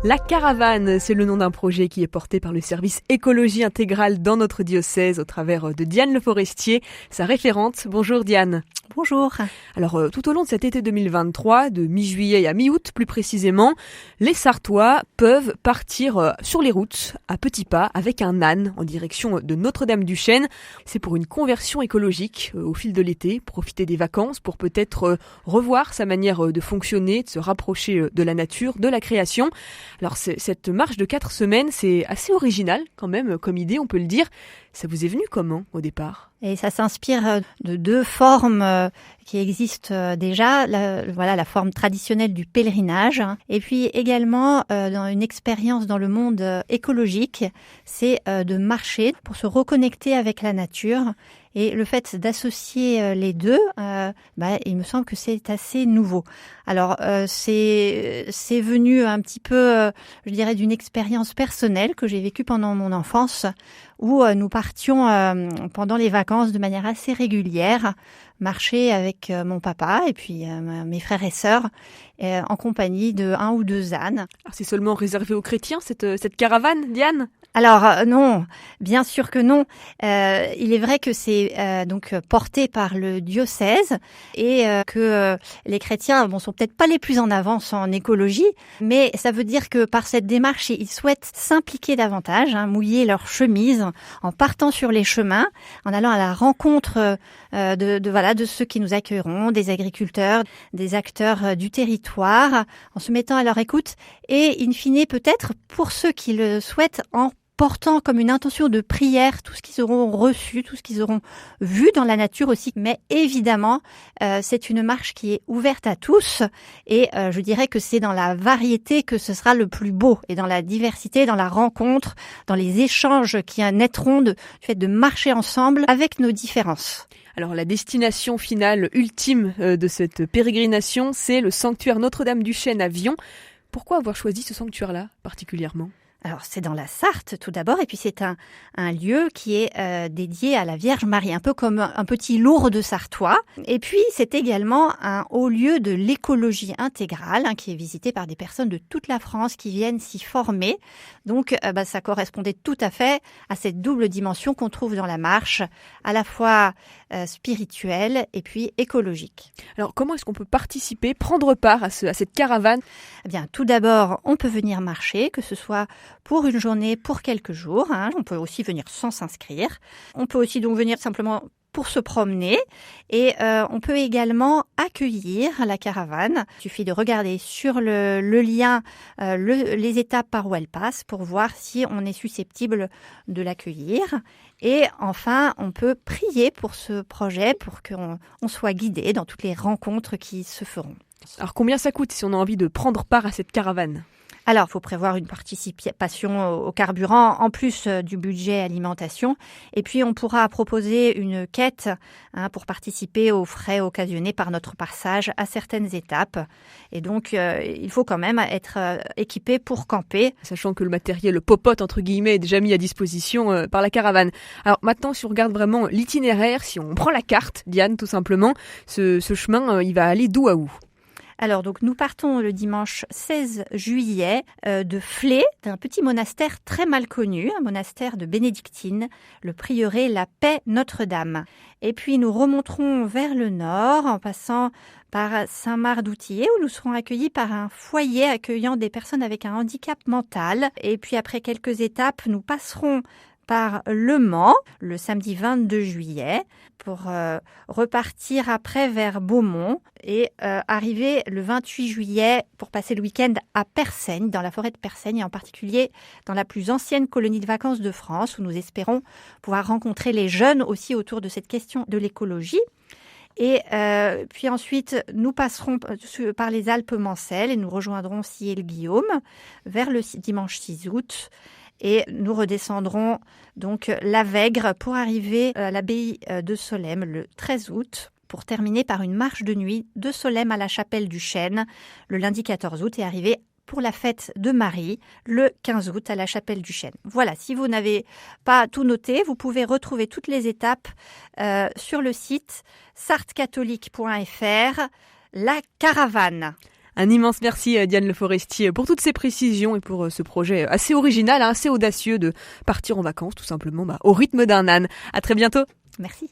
La Caravane, c'est le nom d'un projet qui est porté par le service écologie intégrale dans notre diocèse au travers de Diane Le Forestier, sa référente. Bonjour Diane. Bonjour. Alors tout au long de cet été 2023, de mi-juillet à mi-août plus précisément, les Sartois peuvent partir sur les routes à petits pas avec un âne en direction de Notre-Dame-du-Chêne. C'est pour une conversion écologique au fil de l'été, profiter des vacances pour peut-être revoir sa manière de fonctionner, de se rapprocher de la nature, de la création. Alors cette marche de 4 semaines, c'est assez original quand même comme idée, on peut le dire. Ça vous est venu comment au départ ? Et ça s'inspire de deux formes qui existent déjà. La forme traditionnelle du pèlerinage et puis également dans une expérience dans le monde écologique, c'est de marcher pour se reconnecter avec la nature. Et le fait d'associer les deux, il me semble que c'est assez nouveau. Alors, c'est venu un petit peu, je dirais, d'une expérience personnelle que j'ai vécue pendant mon enfance, où nous partions pendant les vacances de manière assez régulière, marcher avec mon papa et puis mes frères et sœurs, en compagnie de 1 ou 2 ânes. Alors, c'est seulement réservé aux chrétiens, cette caravane, Diane ? Alors non, bien sûr que non. Il est vrai que c'est donc porté par le diocèse et que les chrétiens sont peut-être pas les plus en avance en écologie, mais ça veut dire que par cette démarche, ils souhaitent s'impliquer davantage, mouiller leur chemise en partant sur les chemins, en allant à la rencontre de ceux qui nous accueilleront, des agriculteurs, des acteurs du territoire, en se mettant à leur écoute et in fine peut-être pour ceux qui le souhaitent en portant comme une intention de prière tout ce qu'ils auront reçu, tout ce qu'ils auront vu dans la nature aussi. Mais évidemment, c'est une marche qui est ouverte à tous et je dirais que c'est dans la variété que ce sera le plus beau et dans la diversité, dans la rencontre, dans les échanges qui naîtront du fait de marcher ensemble avec nos différences. Alors la destination finale ultime de cette pérégrination, c'est le sanctuaire Notre-Dame-du-Chêne à Vion. Pourquoi avoir choisi ce sanctuaire-là particulièrement ? Alors, c'est dans la Sarthe, tout d'abord, et puis c'est un lieu qui est dédié à la Vierge Marie, un peu comme un petit Lourdes sartois. Et puis, c'est également un haut lieu de l'écologie intégrale, qui est visité par des personnes de toute la France qui viennent s'y former. Donc, ça correspondait tout à fait à cette double dimension qu'on trouve dans la marche, à la fois spirituelle et puis écologique. Alors, comment est-ce qu'on peut participer, prendre part à cette caravane ? Eh bien, tout d'abord, on peut venir marcher, que ce soit pour une journée, pour quelques jours. On peut aussi venir sans s'inscrire. On peut aussi donc venir simplement pour se promener et on peut également accueillir la caravane. Il suffit de regarder sur le lien les étapes par où elle passe pour voir si on est susceptible de l'accueillir. Et enfin, on peut prier pour ce projet pour qu'on soit guidé dans toutes les rencontres qui se feront. Alors combien ça coûte si on a envie de prendre part à cette caravane ? Alors, il faut prévoir une participation au carburant en plus du budget alimentation. Et puis, on pourra proposer une quête pour participer aux frais occasionnés par notre passage à certaines étapes. Et donc, il faut quand même être équipé pour camper. Sachant que le matériel popote, entre guillemets, est déjà mis à disposition par la caravane. Alors maintenant, si on regarde vraiment l'itinéraire, si on prend la carte, Diane, tout simplement, ce chemin, il va aller d'où à où ? Alors, donc, nous partons le dimanche 16 juillet de Flé, d'un petit monastère très mal connu, un monastère de bénédictines, le prieuré La Paix Notre-Dame. Et puis, nous remonterons vers le nord en passant par Saint-Marc-d'Outillet où nous serons accueillis par un foyer accueillant des personnes avec un handicap mental. Et puis, après quelques étapes, nous passerons par Le Mans, le samedi 22 juillet, pour repartir après vers Beaumont et arriver le 28 juillet pour passer le week-end à Persaigne, dans la forêt de Persaigne, et en particulier dans la plus ancienne colonie de vacances de France, où nous espérons pouvoir rencontrer les jeunes aussi autour de cette question de l'écologie. Et puis ensuite, nous passerons par les Alpes-Mancelles et nous rejoindrons Ciel-Guillaume vers le dimanche 6 août. Et nous redescendrons donc la Vègre pour arriver à l'abbaye de Solesmes le 13 août pour terminer par une marche de nuit de Solesmes à la chapelle du Chêne le lundi 14 août et arriver pour la fête de Marie le 15 août à la chapelle du Chêne. Voilà, si vous n'avez pas tout noté, vous pouvez retrouver toutes les étapes sur le site sartcatholique.fr, la caravane. Un immense merci Diane Le Forestier pour toutes ces précisions et pour ce projet assez original, assez audacieux de partir en vacances tout simplement au rythme d'un âne. À très bientôt. Merci.